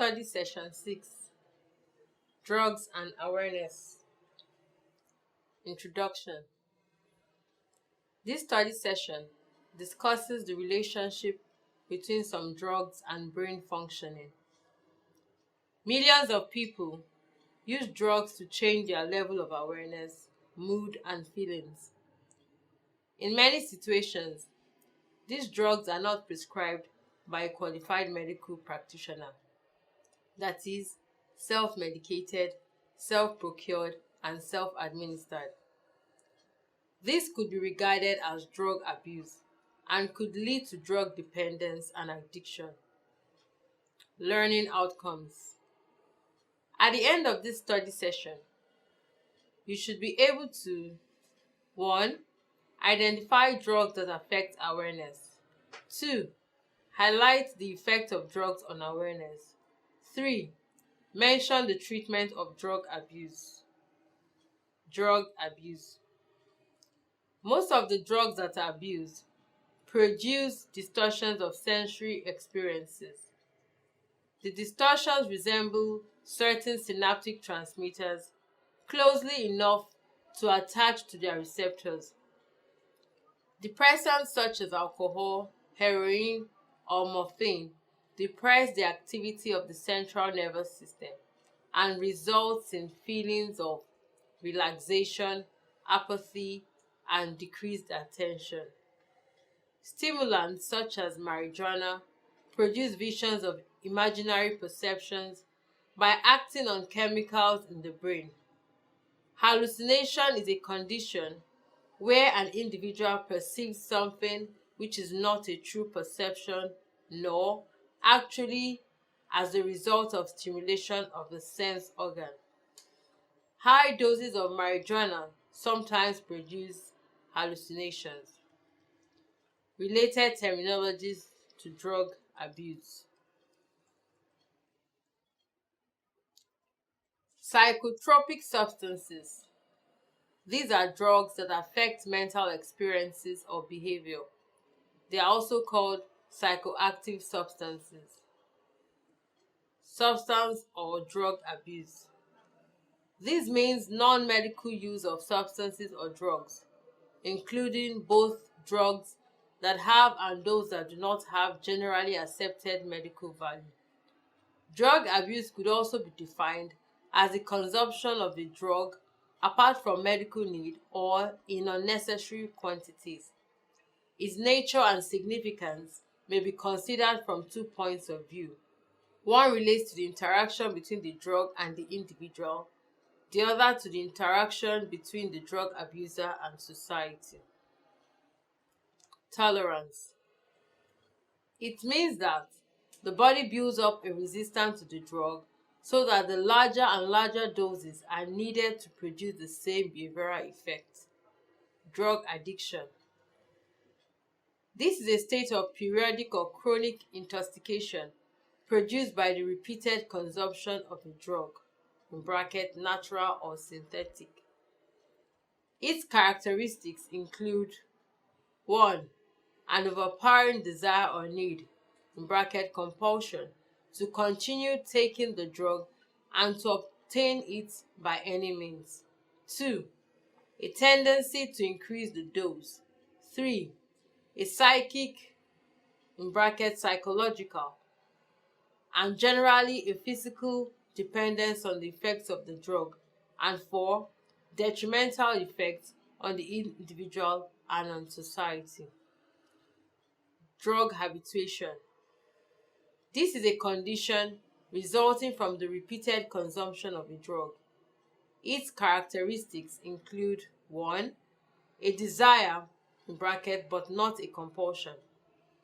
Study Session 6, Drugs and Awareness. Introduction. This study session discusses the relationship between some drugs and brain functioning. Millions of people use drugs to change their level of awareness, mood, and feelings. In many situations, these drugs are not prescribed by a qualified medical practitioner. That is, self-medicated, self-procured, and self-administered. This could be regarded as drug abuse and could lead to drug dependence and addiction. Learning outcomes. At the end of this study session, you should be able to 1. Identify drugs that affect awareness. 2. Highlight the effect of drugs on awareness. 3. Mention the treatment of drug abuse. Drug abuse. Most of the drugs that are abused produce distortions of sensory experiences. The distortions resemble certain synaptic transmitters closely enough to attach to their receptors. Depressants such as alcohol, heroin, or morphine depress the activity of the central nervous system and results in feelings of relaxation, apathy, and decreased attention. Stimulants such as marijuana produce visions of imaginary perceptions by acting on chemicals in the brain. Hallucination is a condition where an individual perceives something which is not a true perception nor actually as a result of stimulation of the sense organ. High doses of marijuana sometimes produce hallucinations. Related terminologies to drug abuse. Psychotropic substances. These are drugs that affect mental experiences or behavior. They are also called psychoactive substances. Substance or drug abuse. This means non-medical use of substances or drugs, including both drugs that have and those that do not have generally accepted medical value. Drug abuse could also be defined as the consumption of a drug apart from medical need or in unnecessary quantities. Its nature and significance may be considered from 2 points of view. One relates to the interaction between the drug and the individual, the other to the interaction between the drug abuser and society. Tolerance. It means that the body builds up a resistance to the drug so that the larger and larger doses are needed to produce the same behavioral effect. Drug addiction. This is a state of periodic or chronic intoxication produced by the repeated consumption of a drug, in bracket natural or synthetic. Its characteristics include 1. An overpowering desire or need, in bracket compulsion, to continue taking the drug and to obtain it by any means. 2. A tendency to increase the dose. 3. A psychic, in bracket psychological, and generally a physical dependence on the effects of the drug. And 4. Detrimental effects on the individual and on society. Drug habituation. This is a condition resulting from the repeated consumption of a drug. Its characteristics include 1. A desire, in bracket but not a compulsion,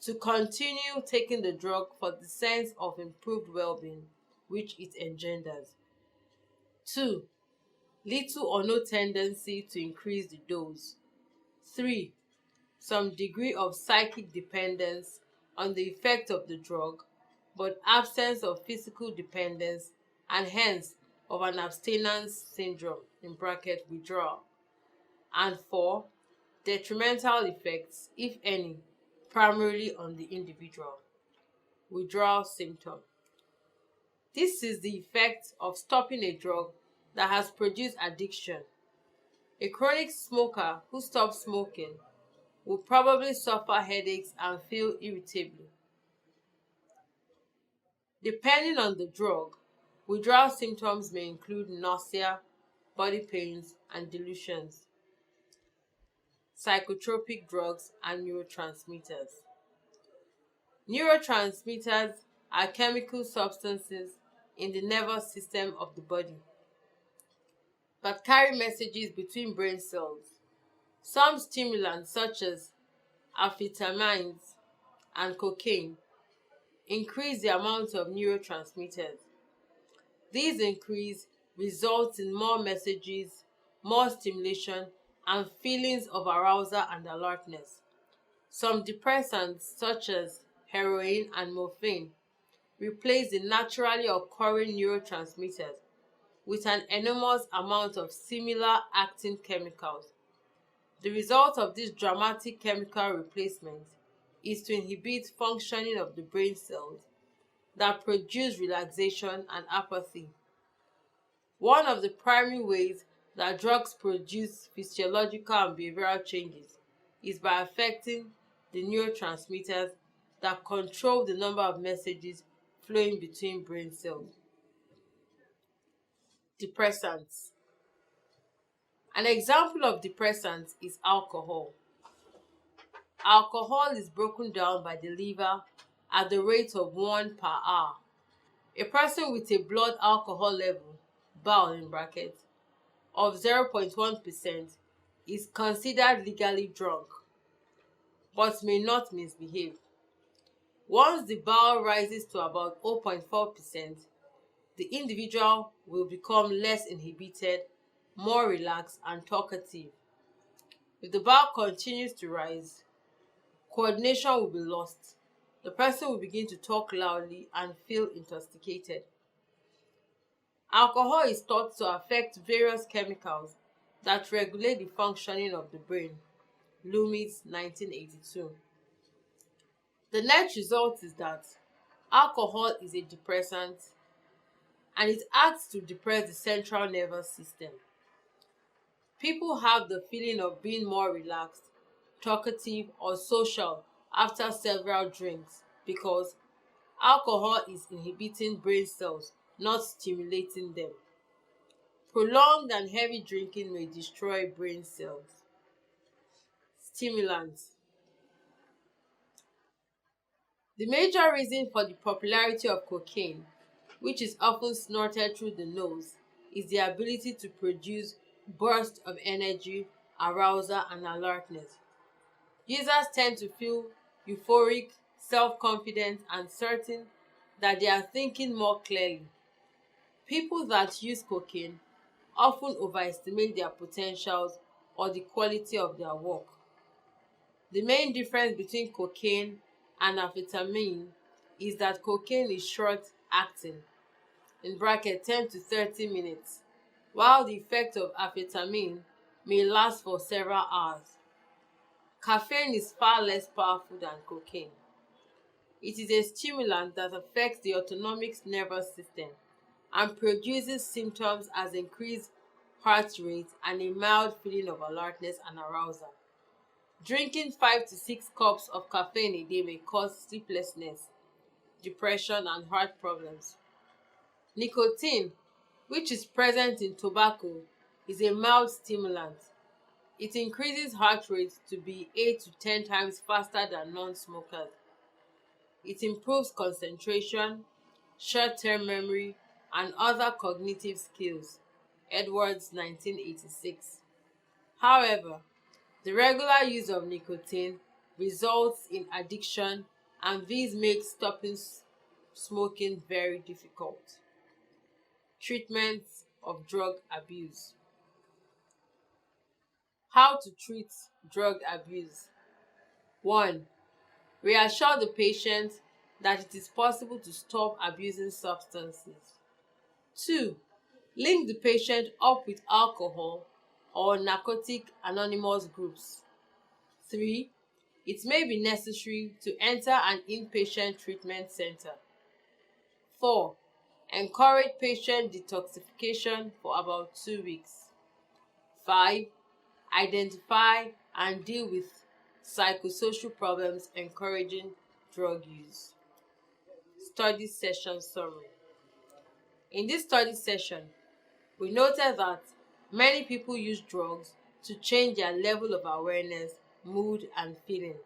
to continue taking the drug for the sense of improved well-being which it engenders. 2. Little or no tendency to increase the dose. 3. Some degree of psychic dependence on the effect of the drug, but absence of physical dependence and hence of an abstinence syndrome, in bracket withdrawal. And 4. Detrimental effects, if any, primarily on the individual. Withdrawal symptom. This is the effect of stopping a drug that has produced addiction. A chronic smoker who stops smoking will probably suffer headaches and feel irritable. Depending on the drug, withdrawal symptoms may include nausea, body pains, and delusions. Psychotropic drugs and neurotransmitters. Neurotransmitters are chemical substances in the nervous system of the body that carry messages between brain cells. Some stimulants, such as amphetamines and cocaine, increase the amount of neurotransmitters. These increase results in more messages, more stimulation, and feelings of arousal and alertness. Some depressants, such as heroin and morphine, replace the naturally occurring neurotransmitters with an enormous amount of similar acting chemicals. The result of this dramatic chemical replacement is to inhibit functioning of the brain cells that produce relaxation and apathy. One of the primary ways that drugs produce physiological and behavioral changes is by affecting the neurotransmitters that control the number of messages flowing between brain cells. Depressants. An example of depressants is alcohol. Alcohol is broken down by the liver at the rate of 1 per hour. A person with a blood alcohol level, BAL in brackets, of 0.1% is considered legally drunk, but may not misbehave. Once the BAL rises to about 0.4%, the individual will become less inhibited, more relaxed, and talkative. If the BAL continues to rise, coordination will be lost. The person will begin to talk loudly and feel intoxicated. Alcohol is thought to affect various chemicals that regulate the functioning of the brain. Loomis, 1982. The net result is that alcohol is a depressant and it acts to depress the central nervous system. People have the feeling of being more relaxed, talkative, or social after several drinks because alcohol is inhibiting brain cells, not stimulating them. Prolonged and heavy drinking may destroy brain cells. Stimulants. The major reason for the popularity of cocaine, which is often snorted through the nose, is the ability to produce bursts of energy, arousal, and alertness. Users tend to feel euphoric, self-confident, and certain that they are thinking more clearly. People that use cocaine often overestimate their potentials or the quality of their work. The main difference between cocaine and amphetamine is that cocaine is short-acting, in bracket 10 to 30 minutes, while the effect of amphetamine may last for several hours. Caffeine is far less powerful than cocaine. It is a stimulant that affects the autonomic nervous system and produces symptoms as increased heart rate and a mild feeling of alertness and arousal. Drinking 5 to 6 cups of caffeine a day may cause sleeplessness, depression, and heart problems. Nicotine, which is present in tobacco, is a mild stimulant. It increases heart rate to be 8 to 10 times faster than non-smokers. It improves concentration, short-term memory, and other cognitive skills. Edwards, 1986. However, the regular use of nicotine results in addiction, and this makes stopping smoking very difficult. Treatment of drug abuse. How to treat drug abuse. 1. Reassure the patient that it is possible to stop abusing substances. 2. Link the patient up with alcohol or narcotic anonymous groups. 3. It may be necessary to enter an inpatient treatment center. 4. Encourage patient detoxification for about 2 weeks. 5. Identify and deal with psychosocial problems encouraging drug use. Study session summary. In this study session, we noted that many people use drugs to change their level of awareness, mood, and feeling.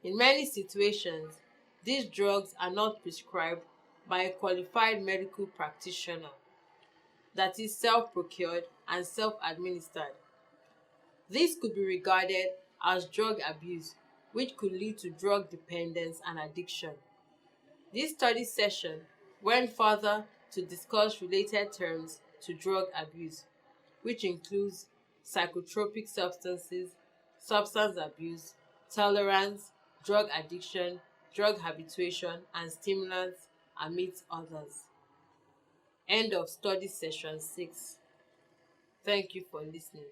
In many situations, these drugs are not prescribed by a qualified medical practitioner, that is self-procured and self-administered. This could be regarded as drug abuse, which could lead to drug dependence and addiction. This study session went further to discuss related terms to drug abuse, which includes psychotropic substances, substance abuse, tolerance, drug addiction, drug habituation, and stimulants, amidst others. End of study session 6. Thank you for listening.